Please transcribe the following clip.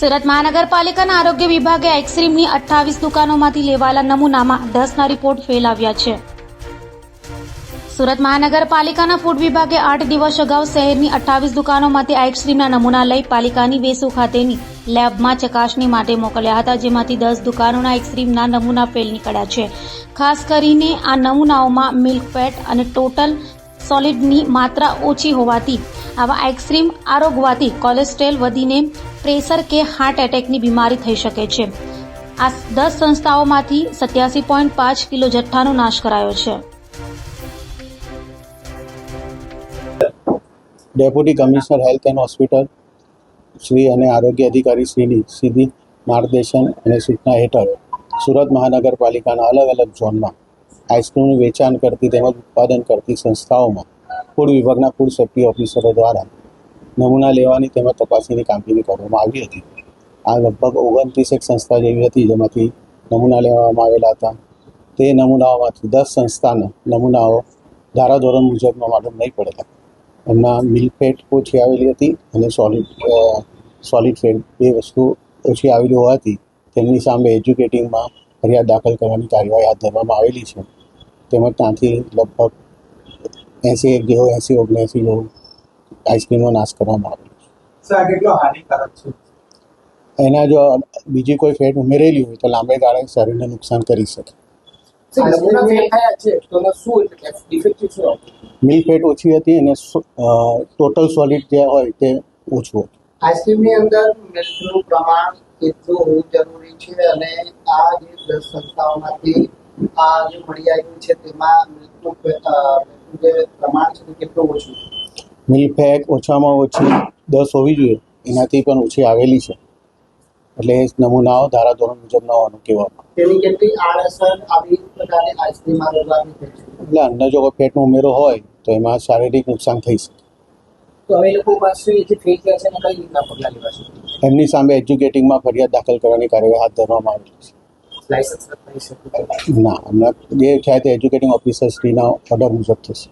સુરત મહાનગરપાલિકાના આરોગ્ય વિભાગે આઈસ્ક્રીમની 28 દુકાનોમાંથી લેવાયેલા નમૂનામાં 10ના રિપોર્ટ ફેલ આવ્યા છે. સુરત મહાનગરપાલિકાના ફૂડ વિભાગે 8 દિવસ અગાઉ શહેરની 28 દુકાનોમાંથી આઈસ્ક્રીમના નમૂના લઈ પાલિકાની વેસુ ખાતેની લેબમાં ચકાસણી માટે મોકલ્યા હતા, જેમાંથી 10 દુકાનોના આઈસ્ક્રીમના નમૂના ફેલ નીકળ્યા છે. ખાસ કરીને આ નમૂનાઓમાં મિલ્ક ફેટ અને ટોટલ સોલિડની માત્રા ઓછી હોવાથી આવા આઈસ્ક્રીમ આરોગવાથી કોલેસ્ટ્રોલ વધીને પ્રેશર કે હાર્ટ એટેકની બીમારી થઈ શકે છે. આ 10 સંસ્થાઓમાંથી 87.5 કિલો જથ્થાનો નાશ કરાયો છે. Deputy commissioner health and hospital Shri અને આરોગ્ય અધિકારી શ્રીની સીધી માર્ગદર્શન અને સૂચના હેઠળ સુરત મહાનગરપાલિકાના અલગ અલગ ઝોનમાં આઈસ્ક્રીમનું વેચાણ કરતી તેમજ ઉત્પાદન કરતી સંસ્થાઓમાં ફૂડ વિભાગના ફૂડ સેફ્ટી ઓફિસરો દ્વારા નમૂના લેવાની તેમજ તપાસણીની કામગીરી કરવામાં આવી હતી. આ લગભગ 29 સંસ્થા જેવી હતી જેમાંથી નમૂના લેવામાં આવેલા હતા. તે નમૂનાઓમાંથી 10 સંસ્થાના નમૂનાઓ ધારાધોરણ મુજબનો માલુમ નહીં પડેલા. એમના મિલ્ક ફેટ ઓછી આવેલી હતી અને સોલિડ ફેટ એ વસ્તુ ઓછી આવેલી હોવાથી તેમની સામે એજ્યુકેટિંગમાં ફરિયાદ દાખલ કરવાની કાર્યવાહી હાથ ધરવામાં આવેલી છે. તેમજ ત્યાંથી લગભગ 80-79 જેવું આઈસ્ક્રીમનો નાશ કરવામાં આવેલો છે. સર, કેટલો હાનિકારક છે? એના જો બીજી કોઈ ફેટ ઉમેરેલી હોય તો લાંબે ગાળે શરીરને નુકસાન કરી શકે. મિલ્ક ફેટ ઓછી હતી અને ટોટલ સોલિડ જે હોય તે ઓછું હતું. આઈસ્ક્રીમની અંદર મિલ્કનું પ્રમાણ કેટલું હોવું જરૂરી છે અને આ જે 10 સંસ્થાઓમાંથી આ જે મળી આવ્યું છે તેમાં મિલ્કનું જે પ્રમાણ છે તે કેટલું ઓછું છે? મિલ્ક ફેટ ઓછામાં ઓછી 10 હોવી જોઈએ, એનાથી પણ ઓછી આવેલી છે. એટલે એ નમૂનાઓ ધારાધોરણ મુજબ ન હોવાનું કહેવામાં. તેની કેટલી આડઅસર આવી પ્રકારની આઈસ્ક્રીમ આરોગવાની થઈ છે? એટલે અન્ય જો ફેટનો ઉમેરો હોય તો એમાં શારીરિક નુકસાન થઈ શકે. તો હવે લોકો પાસેથી ફેક છે અને કઈ રીતના પગલાં લેવાશે? એમની સામે એજ્યુકેટિંગમાં ફરિયાદ દાખલ કરવાની કાર્યવાહી હાથ ધરવામાં આવેલી છે. લાયસન્સ રદ થઈ શકે? ના, હમણાં જે થાય તે એજ્યુકેટિંગ ઓફિસર શ્રીના ઓર્ડર મુજબ થશે.